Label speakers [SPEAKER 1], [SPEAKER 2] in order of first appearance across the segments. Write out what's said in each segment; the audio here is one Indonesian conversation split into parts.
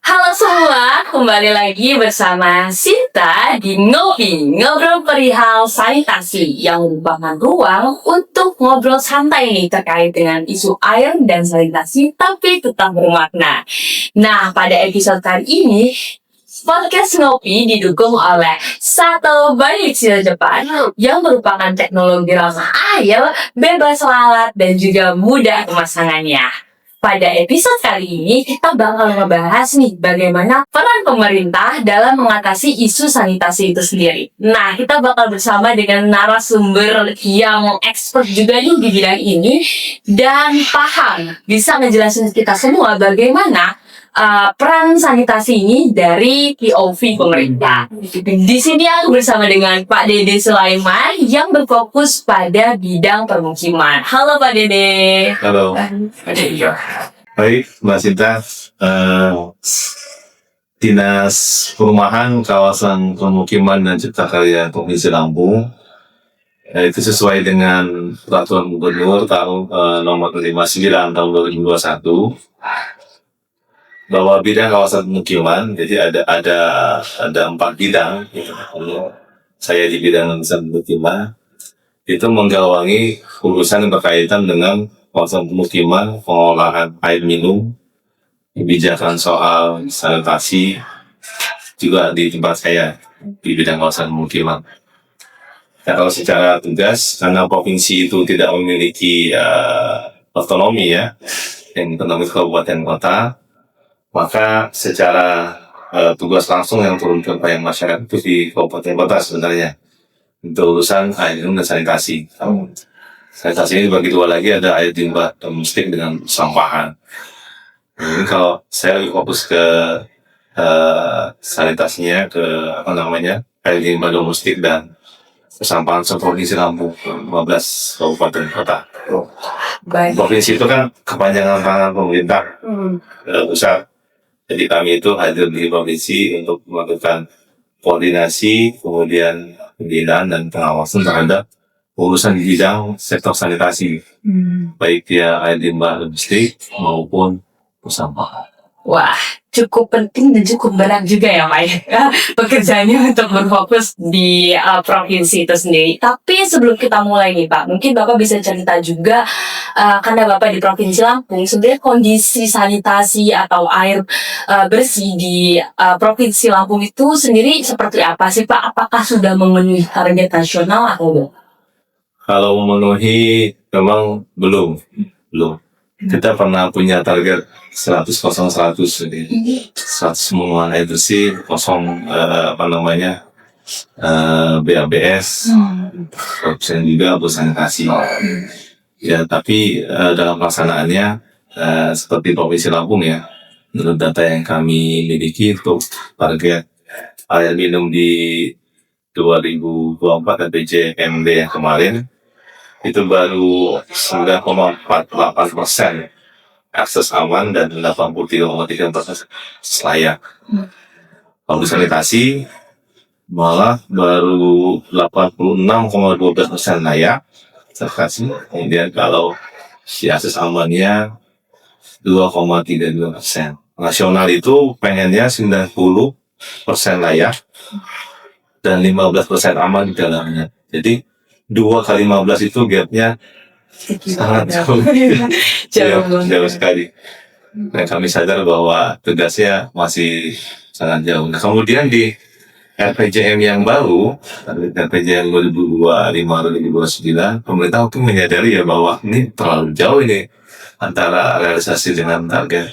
[SPEAKER 1] Halo semua, kembali lagi bersama Sinta di Ngopi, ngobrol perihal sanitasi yang merupakan ruang untuk ngobrol santai nih terkait dengan isu air dan sanitasi tapi tetap bermakna. Nah, pada episode kali ini, podcast Ngopi didukung oleh Sato Banyuksila Jepang yang merupakan teknologi ramah air, bebas lalat, dan juga mudah pemasangannya. Pada episode kali ini, kita bakal ngebahas nih bagaimana peran pemerintah dalam mengatasi isu sanitasi itu sendiri. Nah, kita bakal bersama dengan narasumber yang expert juga nih di bidang ini dan paham, bisa ngejelasin kita semua bagaimana peran sanitasi ini dari POV pemerintah. Di sini aku bersama dengan Pak Dede Sulaiman yang berfokus pada bidang permukiman. Halo Pak Dede.
[SPEAKER 2] Halo. Baik, Mbak Sinta. Dinas Perumahan Kawasan Pemukiman dan Cipta Karya Provinsi Lampung itu sesuai dengan Peraturan Gubernur tahun nomor 59 tahun 2021 bahwa bidang kawasan pemukiman, jadi ada 4 bidang. Saya di bidang kawasan pemukiman itu menggawangi urusan yang berkaitan dengan kawasan pemukiman, pengolahan air minum, kebijakan soal sanitasi juga di tempat saya di bidang kawasan pemukiman. Kalau secara tugas, karena provinsi itu tidak memiliki otonomi ya, yang otonomi kabupaten kota, maka secara tugas langsung yang turun ke payung masyarakat itu di kabupaten kota sebenarnya untuk urusan air minum dan sanitasi. Sanitasi ini dibagi dua lagi, ada air limbah domestik dengan sampahan. Jadi kalau saya lebih fokus ke sanitasinya, ke air limbah domestik dan kesampahan seprovinsi Lampung, 15 kabupaten kota.
[SPEAKER 1] Baik.
[SPEAKER 2] Provinsi itu kan kepanjangan tangan pemerintah pusat. Jadi kami itu hadir di provinsi untuk melakukan koordinasi, kemudian pembinaan dan pengawasan terhadap urusan di bidang sektor sanitasi, baik dia air limbah domestik maupun sampah.
[SPEAKER 1] Wah, cukup penting dan cukup berat juga ya Pak ya, pekerjaannya untuk berfokus di provinsi itu sendiri. Tapi sebelum kita mulai nih Pak, mungkin Bapak bisa cerita juga, karena Bapak di Provinsi Lampung, sebenarnya kondisi sanitasi atau air bersih di Provinsi Lampung itu sendiri seperti apa sih Pak? Apakah sudah memenuhi target nasional atau belum?
[SPEAKER 2] Kalau memenuhi memang belum. Kita pernah punya target 100 jadi 100 semua air bersih, kosong BABS, opsi juga untuk sanitasi. Ya, tapi dalam pelaksanaannya seperti Provinsi Lampung ya, menurut data yang kami miliki untuk target air minum di 2024 RPJMD yang kemarin itu baru 9,48% akses aman dan 83,3% layak. Kalau sanitasi malah baru 86,12% layak sanitasi. Kemudian kalau si akses amannya 2,32%. Nasional itu pengennya 90% layak dan 15% aman di dalamnya. Jadi 2 kali 15 itu gapnya sangat jauh sekali. Dan kami sadar bahwa tugasnya masih sangat jauh. Nah, kemudian di RPJM yang baru, RPJM 2025-2029, pemerintah itu menyadari ya bahwa ini terlalu jauh ini antara realisasi dengan target.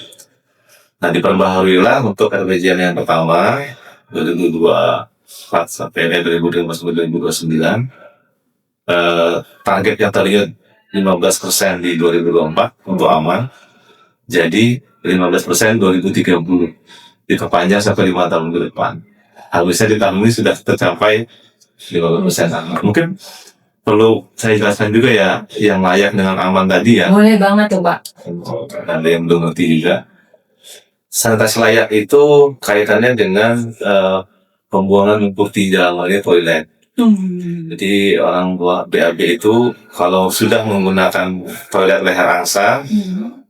[SPEAKER 2] Nah, diperbaharuilah untuk RPJM yang pertama 2024 sampai 2029. Target yang tadinya 15% di 2024 untuk aman, jadi 15% 2030, diperpanjang sampai 5 tahun ke depan. Harusnya di tahun ini sudah tercapai 15% aman. Mungkin perlu saya jelaskan juga ya, yang layak dengan aman tadi ya.
[SPEAKER 1] Boleh banget tuh Pak.
[SPEAKER 2] Ada yang belum ngerti juga. Sanitasi layak itu kaitannya dengan pembuangan lumpur di dalamnya toilet. Jadi orang tua BAB itu kalau sudah menggunakan toilet leher angsa,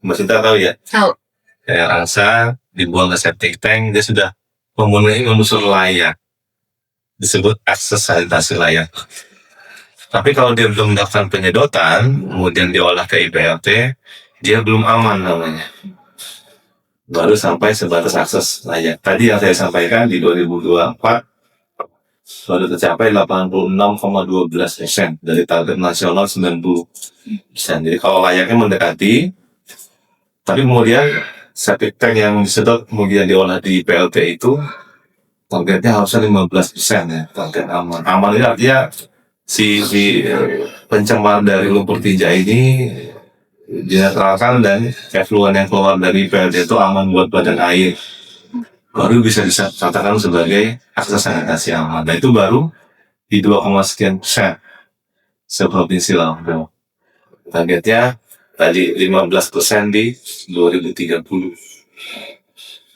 [SPEAKER 2] Mbak Sinta tahu ya?
[SPEAKER 1] Tahu.
[SPEAKER 2] Leher angsa dibuang ke septic tank, dia sudah memenuhi unsur layak, disebut akses sanitasi layak. Tapi kalau dia belum mendapatkan penyedotan, kemudian diolah ke IPLT, dia belum aman namanya. Baru sampai sebatas akses layak. Tadi yang saya sampaikan di 2024 baru tercapai 86,12% dari target nasional 90%. Jadi kalau layaknya mendekati, tapi kemudian septic tank yang disedot kemudian diolah di IPLT itu targetnya harusnya 15% ya, target aman. Aman ini artinya si pencemar dari lumpur tinja ini dinetralkan dan effluent yang keluar dari IPLT itu aman buat badan air, baru bisa dikatakan sebagai akses sanitasi aman. Nah itu baru di 2,sekian persen seprovinsi Lampung. Targetnya tadi 15% di 2030.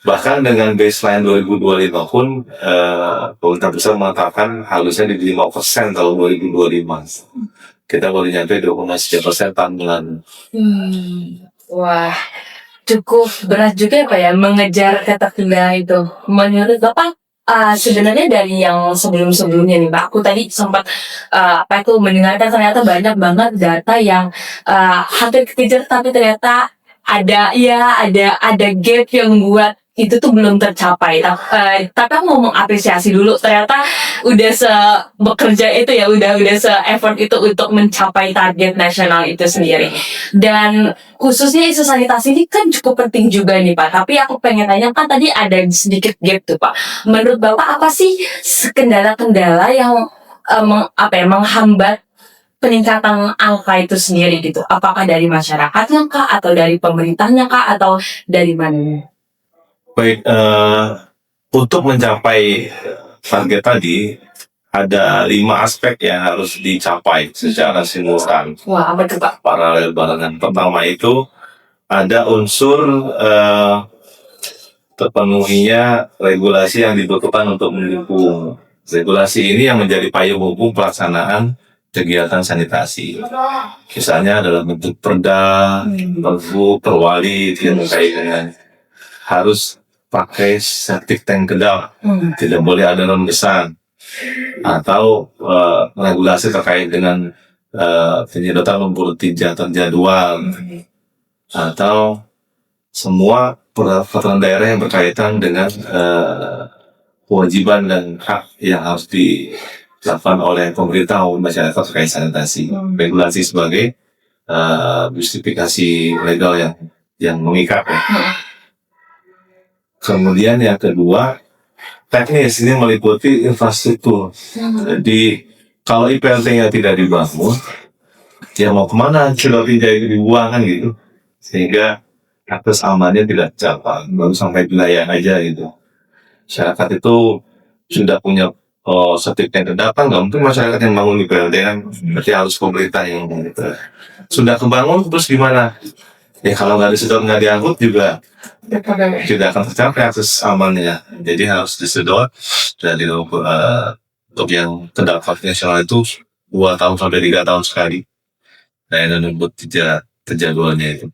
[SPEAKER 2] Bahkan dengan baseline 2025 pun pemerintah pusat mengatakan harusnya di 5% tahun 2025. Kita baru nyampe 2,3% tahun lalu.
[SPEAKER 1] Wah, cukup berat juga ya Pak ya mengejar ketertinggalan itu. Menurut Bapak, sebenarnya dari yang sebelum-sebelumnya nih Pak, aku tadi sempat mendengarkan ternyata banyak banget data yang hampir kekejar tapi ternyata ada gap yang buat itu tuh belum tercapai. Tapi aku mau mengapresiasi dulu, ternyata udah bekerja itu ya, udah effort itu untuk mencapai target nasional itu sendiri. Dan khususnya isu sanitasi ini kan cukup penting juga nih Pak. Tapi aku pengen tanya, kan tadi ada sedikit gap tuh Pak. Menurut Bapak apa sih kendala-kendala yang menghambat peningkatan angka itu sendiri gitu? Apakah dari masyarakatnya kah, atau dari pemerintahnya kah, atau dari mana?
[SPEAKER 2] Baik, untuk mencapai target tadi ada 5 aspek yang harus dicapai secara simultan.
[SPEAKER 1] Wah, apa tuh Pak?
[SPEAKER 2] Paralel barengan. Pertama itu ada unsur terpenuhinya regulasi yang dibutuhkan untuk mendukung. Regulasi ini yang menjadi payung hukum pelaksanaan kegiatan sanitasi. Misalnya dalam bentuk perda, perbu, perwali, yang terkait dengan harus pakai septic tank kedap, tidak boleh ada rembesan, atau regulasi terkait dengan penyedotan lumpur tinja terjadwal, atau semua peraturan daerah yang berkaitan dengan kewajiban dan hak yang harus dilakukan oleh pemerintah maupun masyarakat terkait sanitasi. Regulasi sebagai justifikasi legal yang mengikat ya. Kemudian yang kedua, teknis, ini meliputi infrastruktur. Jadi kalau IPLT-nya tidak dibangun, ya mau kemana sudah tinja itu dibuang kan gitu, sehingga akses amannya tidak tercapai, baru sampai wilayah aja gitu. Masyarakat itu sudah punya septic tank terdapat, nggak mungkin masyarakat yang bangun IPLT kan, berarti harus pemerintah yang gitu. Sudah kebangun terus gimana? Ya kalau nggak disedot, nggak diangkut juga tidak akan tercapai akses amannya. Jadi harus disedot dari untuk yang terdapat nasional itu 2 tahun sampai 3 tahun sekali. Dan menurut terjadwalnya itu.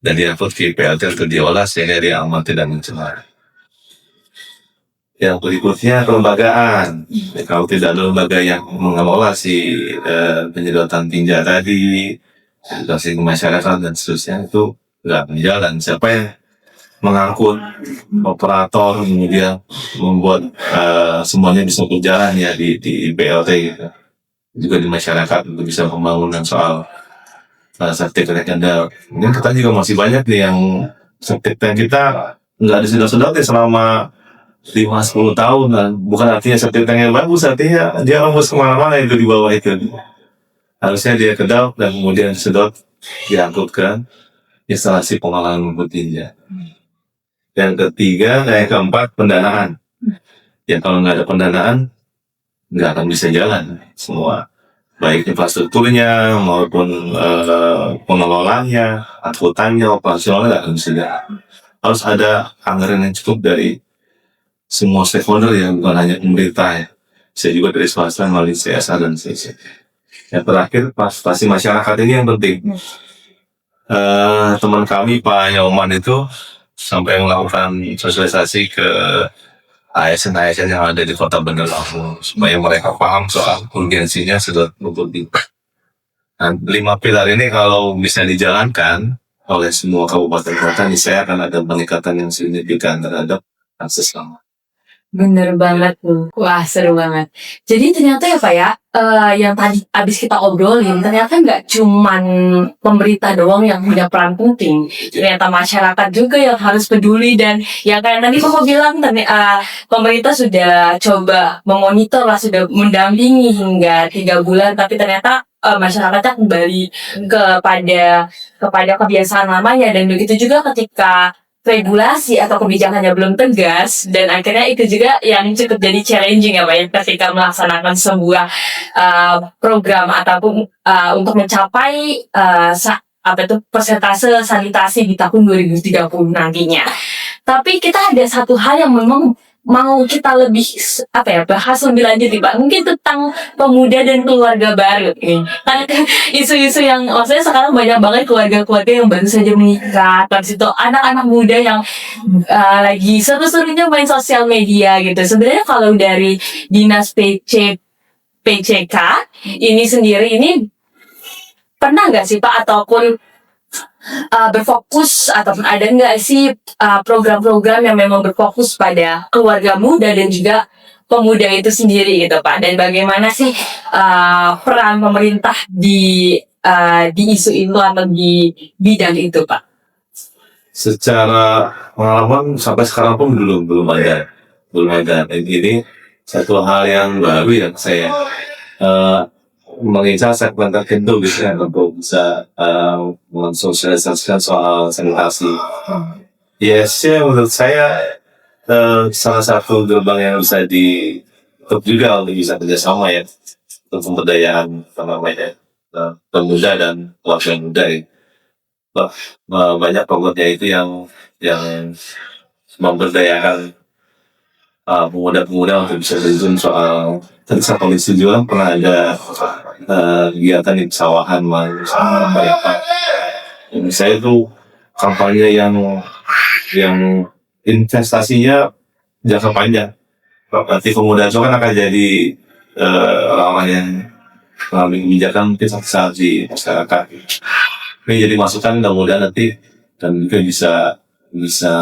[SPEAKER 2] Dan diangkut ke IPLT untuk diolah sehingga dia aman tidak mencemar. Yang berikutnya kelembagaan. Kalau tidak ada lembaga yang mengelola penyedotan tinja tadi, edukasi ke masyarakat dan seterusnya, itu nggak berjalan. Siapa yang mengangkut, operator, kemudian membuat semuanya bisa berjalan ya di BLT gitu. Juga di masyarakat untuk bisa pembangunan soal septic tank kendal. Mungkin kita juga masih banyak nih yang septic tank kita nggak disedot-sedot ya selama 5-10 tahun kan. Bukan artinya septic tank yang bagus, artinya dia rembus kemana-mana itu di bawah itu. Harusnya dia kedap dan kemudian disedot, diangkut ke instalasi pengolahan lumpur tinja. Yang ketiga, yang keempat, pendanaan. Ya kalau nggak ada pendanaan, nggak akan bisa jalan semua. Baik infrastrukturnya maupun pengelolanya, angkutannya, operasionalnya nggak akan bisa jalan. Harus ada anggaran yang cukup dari semua stakeholder ya, bukan hanya pemerintah ya. Bisa juga dari swasta melalui CSR dan sebagainya. Yang terakhir, partisipasi masyarakat ini yang penting. Teman kami Pak Nyoman itu sampai melakukan sosialisasi ke ASN-ASN yang ada di Kota Bandar Lampung supaya mereka paham soal urgensinya sedot lumpur timah. Nah, 5 pilar ini kalau bisa dijalankan oleh semua kabupaten kota, niscaya akan ada peningkatan yang signifikan terhadap akses lama.
[SPEAKER 1] Bener banget tuh. Wah, seru banget. Jadi ternyata ya Pak ya, yang tadi abis kita obrolin, ternyata nggak cuman pemerintah doang yang punya peran penting. Ternyata masyarakat juga yang harus peduli dan yang kayak tadi Bapak bilang, pemerintah sudah coba memonitor lah, sudah mendampingi hingga 3 bulan, tapi ternyata masyarakatnya kembali kepada kebiasaan lamanya, dan begitu juga ketika regulasi atau kebijakannya belum tegas, dan akhirnya itu juga yang cukup jadi challenging ya Pak ya, ketika melaksanakan sebuah program ataupun untuk mencapai persentase sanitasi di tahun 2030 nantinya. Tapi kita ada satu hal yang memang mau kita lebih bahas lebih lanjut nih Pak, mungkin tentang pemuda dan keluarga baru nih. Karena isu-isu yang maksudnya sekarang banyak banget keluarga-keluarga yang baru saja menikah, terus itu anak-anak muda yang lagi seru-serunya main sosial media gitu. Sebenarnya kalau dari Dinas PCK ini sendiri ini pernah nggak sih Pak, ataupun berfokus ataupun ada nggak sih program-program yang memang berfokus pada keluarga muda dan juga pemuda itu sendiri gitu Pak, dan bagaimana sih peran pemerintah di isu itu atau di bidang itu Pak?
[SPEAKER 2] Secara pengalaman sampai sekarang pun belum ada. Ini satu hal yang baru yang saya mengincar segmen tertentu gitu ya, untuk bisa mensosialisasikan soal sanitasi. Yes, ya menurut saya salah satu gerbang yang bisa ditutup juga untuk bisa kerjasama ya, untuk pemberdayaan pemuda dan keluarga muda ya. Banyak programnya itu yang memberdayakan pemuda-pemuda untuk bisa terjun soal tentang kondisi juga. Pernah ada kegiatan di pesawahan saya itu kampanye yang investasinya jangka panjang. Nanti pemuda itu kan akan jadi orang yang mengambil kebijakan mungkin saat di masyarakat. Ini jadi masukan mudah-mudahan nanti dan juga bisa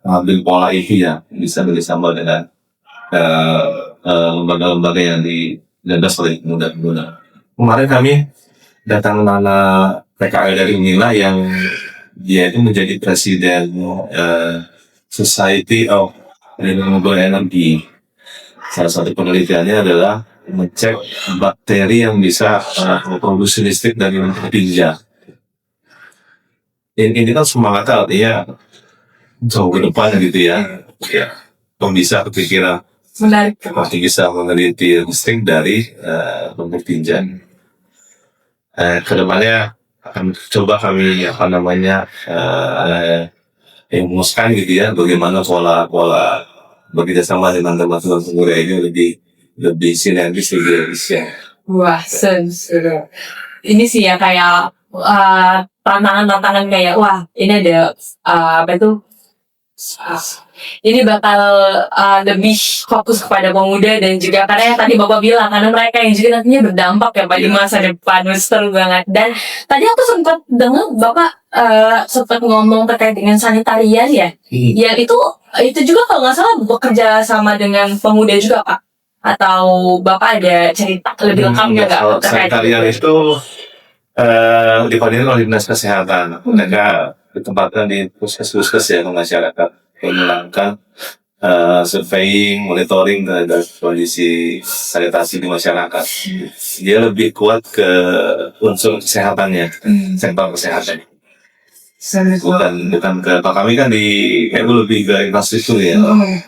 [SPEAKER 2] mengambil pola itu ya, bisa bersama dengan lembaga-lembaga yang digagas oleh pemuda-pemuda. Kemarin kami datang anak PKL dari Unila yang dia itu menjadi presiden Society of Renewable Energy. Salah satu penelitiannya adalah mengecek bakteri yang bisa memproduksi listrik dari tinja. Ini kan semangatnya artinya jauh ke depan gitu ya. Kok bisa kepikiran
[SPEAKER 1] Menarik.
[SPEAKER 2] masih bisa meneliti listrik dari lumpur tinja. Kedepannya akan coba kami merumuskan gitu ya, bagaimana pola bekerjasama dengan teman-teman pemuda ini lebih sinergis, lebih efisien.
[SPEAKER 1] Wah, seru. Ini sih ya kayak tantangan kayak wah ini ada ini bakal lebih fokus kepada pemuda, dan juga karena yang tadi Bapak bilang, karena mereka yang juga nantinya berdampak ya Pak di masa depan. Seru banget. Dan tadi aku sempat dengar Bapak sempat ngomong terkait dengan sanitarian ya. Ya itu juga kalau nggak salah bekerja sama dengan pemuda juga Pak. Atau Bapak ada cerita lebih lengkapnya nggak terkait
[SPEAKER 2] sanitarian itu dipanggil oleh Dinas Kesehatan. Mereka ditempatkan di puskes ya ke masyarakat, melakukan surveying, monitoring terhadap kondisi sanitasi di masyarakat. Dia lebih kuat ke unsur kesehatannya, sektor kesehatan. Bukan ke, kalau kami kan lebih ke infrastruktur ya,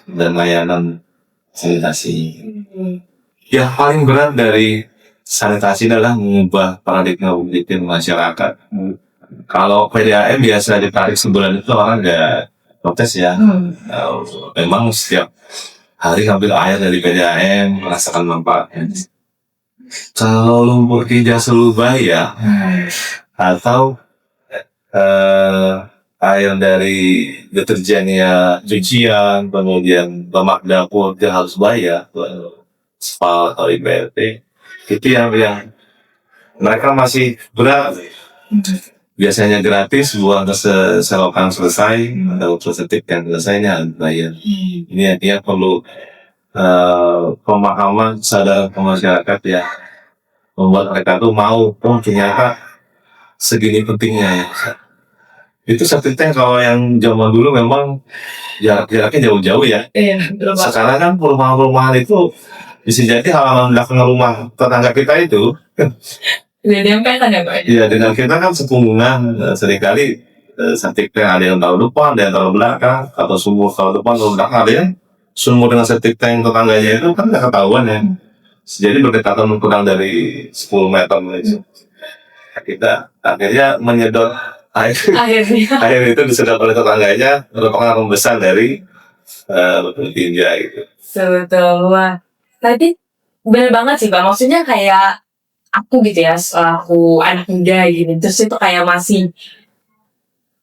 [SPEAKER 2] dan layanan sanitasi. Yang paling berat dari sanitasi adalah mengubah paradigma publik masyarakat. Kalau PDAM biasa ditarik sebulan itu orang nggak protes ya. Memang setiap hari ngambil air dari PDAM, merasakan manfaatnya. Kalau lumpur tinja Selubaya atau air dari deterjennya, cucian, kemudian lemak dapur dia harus bayar, SPAL atau IPRT. Itu yang mereka masih berat. Biasanya gratis, buang ke selokan selesai, atau sertifikat selesainya bayar. Ini artinya perlu pemahaman sadar ke masyarakat ya, membuat mereka tuh mau, ternyata segini pentingnya ya. Itu satu tank kalau yang zaman dulu memang jaraknya jauh-jauh ya.
[SPEAKER 1] Iya,
[SPEAKER 2] Sekarang kan perumahan-perumahan itu bisa jadi halaman belakang rumah tetangga kita itu.
[SPEAKER 1] udah dempetan ya Pak?
[SPEAKER 2] Iya, dengan kita kan sepunggungan, seringkali septic tank ada yang taruh depan, ada yang taruh belakang, atau sumur taruh depan, taruh belakang, ada yang sumur dengan septic tank tetangganya itu kan nggak ketahuan ya. Jadi berdekatan kurang dari 10 meter gitu. Kita akhirnya menyedot air air itu disedot oleh tetangganya, merupakan pembesar dari tinja gitu.
[SPEAKER 1] Betul. Wah, tadi bener banget sih Pak. Maksudnya kayak aku gitu ya, aku anak muda gitu. Terus itu kayak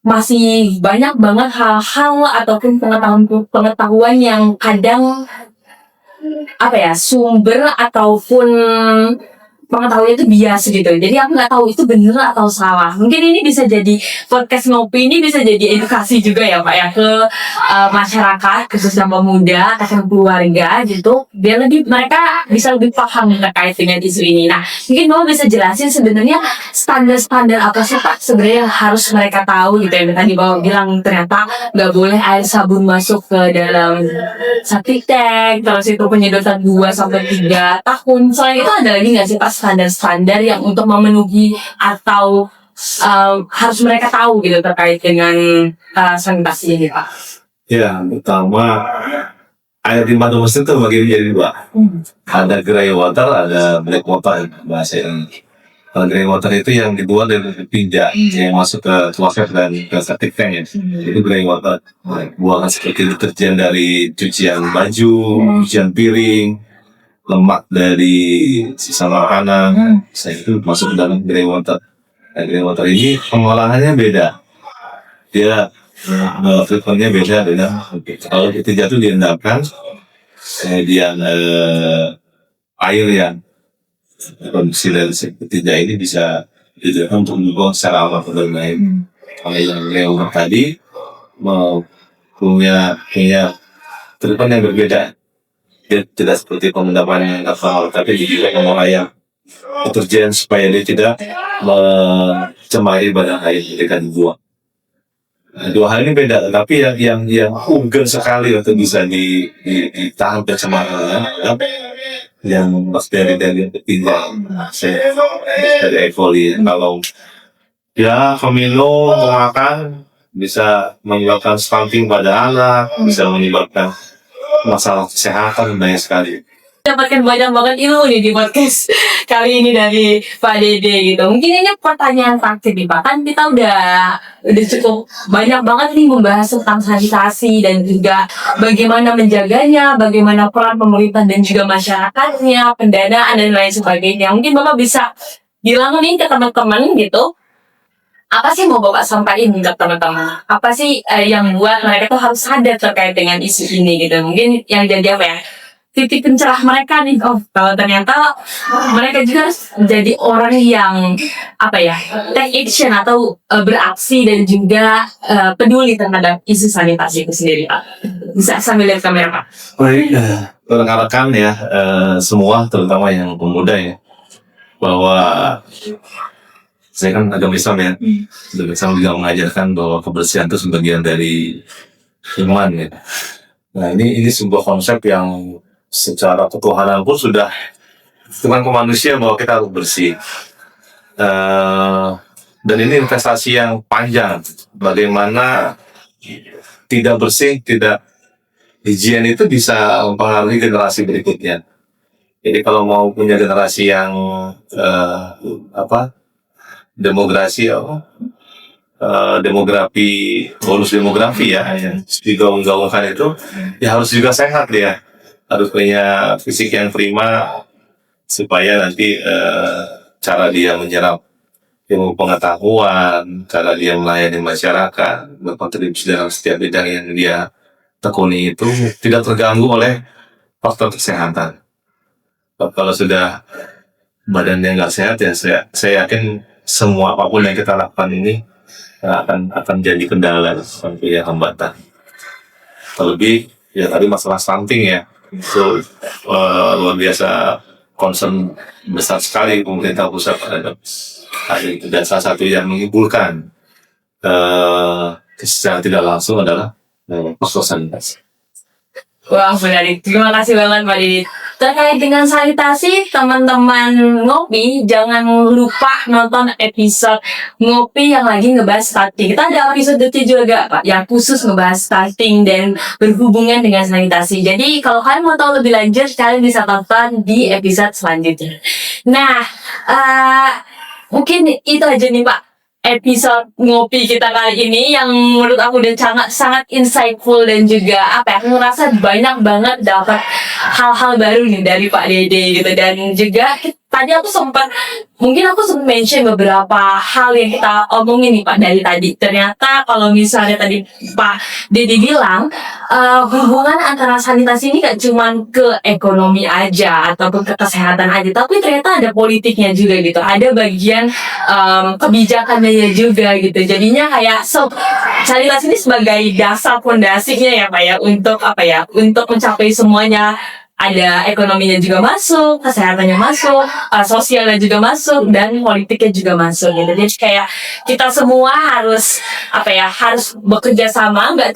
[SPEAKER 1] masih banyak banget hal-hal ataupun pengetahuan yang kadang apa ya, sumber ataupun pengetahuannya itu bias gitu. Jadi aku nggak tahu itu bener atau salah. Mungkin ini bisa jadi podcast ngopi, ini bisa jadi edukasi juga ya Pak ya, ke masyarakat khususnya pemuda, ke keluarga gitu, biar mereka bisa lebih paham terkait dengan isu ini. Nah, mungkin Bapak bisa jelasin sebenarnya standar-standar apa sih Pak sebenarnya yang harus mereka tahu gitu ya. Tadi Bapak bilang ternyata nggak boleh air sabun masuk ke dalam septic tank, terus itu penyedotan 2 sampai 3 tahun. Selain itu ada lagi nggak sih Pak standar-standar yang untuk memenuhi atau harus mereka tahu gitu terkait dengan sanitasi ini Pak?
[SPEAKER 2] Ya, pertama air limbah domestik itu bagi menjadi dua. Ada grey water, ada black water bahasa ini. Kalau grey water itu yang dibuat dari tinja, yang masuk ke kloset dan ke septic tank ya. Itu grey water. Buangan seperti deterjen dari cucian baju, cucian piring, lemak dari sisa makanan, saya itu masuk ke dalam grey water. Nah, grey water ini pengolahannya beda. Dia filternya beda dengan kalau tinja itu diendapkan, kemudian air yang produksi dari tinja ini bisa digunakan untuk membuang secara alami dan lain. Kalau yang grey water tadi punya treatment yang berbeda. Dia tidak seperti pemendapan kapal, tapi juga mengolah deterjen supaya dia tidak mencemari badan air ketika dibuang. Nah, dua hal ini beda, tapi yang unggun sekali untuk bisa ditahan pencemarannya yang bakteri dari tinja, dari E. coli. Kalau ya peminum pemakan bisa menyebabkan stunting pada anak, bisa menyebabkan masalah kesehatan banyak sekali.
[SPEAKER 1] Dapatkan banyak banget ilmu nih di podcast kali ini dari Pak Dede gitu. Mungkin ini pertanyaan terakhir nih Pak. Kan kita udah cukup banyak banget nih membahas tentang sanitasi dan juga bagaimana menjaganya, bagaimana peran pemerintah dan juga masyarakatnya, pendanaan dan lain sebagainya. Mungkin Bapak bisa bilang nih ke teman-teman gitu, apa sih mau Bapak sampaikan ke teman-teman? Apa sih yang buat mereka tuh harus sadar terkait dengan isu ini gitu? Mungkin yang jadi apa ya? Titik pencerah mereka nih, oh kalau ternyata mereka juga harus menjadi orang yang apa ya, take action atau beraksi dan juga peduli terhadap isu sanitasi itu sendiri Pak. Bisa sambil lihat kamera Pak.
[SPEAKER 2] Baik, rekan-rekan ya, semua terutama yang pemuda ya, bahwa saya kan agama Islam ya, Islam juga mengajarkan bahwa kebersihan itu sebagian dari iman ya. Nah ini sebuah konsep yang secara ketuhanan pun sudah dengan ke manusia bahwa kita harus bersih. Dan ini investasi yang panjang. Bagaimana tidak bersih, tidak higien itu bisa mempengaruhi generasi berikutnya. Jadi kalau mau punya generasi yang bonus demografi ya, yang digaung-gaungkan itu, ya harus juga sehat dia, harus punya fisik yang prima supaya nanti cara dia menyerap ilmu pengetahuan, cara dia melayani masyarakat, berkontribusi dalam setiap bidang yang dia tekuni itu tidak terganggu oleh faktor kesehatan. Kalau sudah badannya nggak sehat ya saya yakin semua apapun yang kita lakukan ini akan jadi kendala sampai ya hambatan. Terlebih ya tadi masalah stunting ya itu luar biasa concern besar sekali pemerintah pusat terhadap hal itu, dan salah satu yang menimbulkan secara tidak langsung adalah faktor sanitasi.
[SPEAKER 1] Wah, menarik. Terima kasih banget Pak Didit. Terkait dengan sanitasi, teman-teman ngopi, jangan lupa nonton episode ngopi yang lagi ngebahas stunting. Kita ada episode itu juga, Pak, yang khusus ngebahas stunting dan berhubungan dengan sanitasi. Jadi, kalau kalian mau tahu lebih lanjut, kalian bisa tonton di episode selanjutnya. Nah, mungkin itu aja nih, Pak, episode ngopi kita kali ini yang menurut aku udah sangat insightful dan juga aku ngerasa banyak banget dapat hal-hal baru nih dari Pak Dede gitu, dan juga tadi aku sempat mention beberapa hal yang kita omongin nih Pak dari tadi. Ternyata kalau misalnya tadi Pak Dede bilang hubungan antara sanitasi ini gak cuma ke ekonomi aja ataupun ke kesehatan aja, tapi ternyata ada politiknya juga gitu, ada bagian kebijakannya juga gitu. Jadinya kayak sanitasi ini sebagai dasar fondasinya ya Pak ya, untuk mencapai semuanya. Ada ekonominya juga masuk, kesehatannya masuk, sosialnya juga masuk, dan politiknya juga masuk gitu. Jadi kayak kita semua harus harus bekerja sama, nggak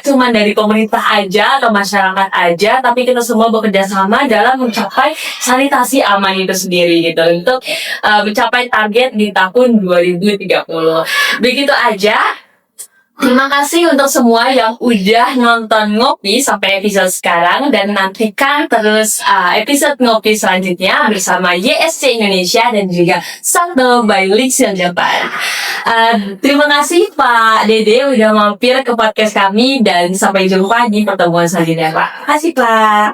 [SPEAKER 1] cuma dari pemerintah aja atau masyarakat aja, tapi kita semua bekerja sama dalam mencapai sanitasi aman itu sendiri gitu, untuk mencapai target di tahun 2030. Begitu aja. Terima kasih untuk semua yang udah nonton Ngopi sampai episode sekarang, dan nantikan terus episode Ngopi selanjutnya bersama YSC Indonesia dan juga Santo by Lixil Japan. Terima kasih Pak Dede udah mampir ke podcast kami, dan sampai jumpa di pertemuan selanjutnya Pak. Terima kasih Pak.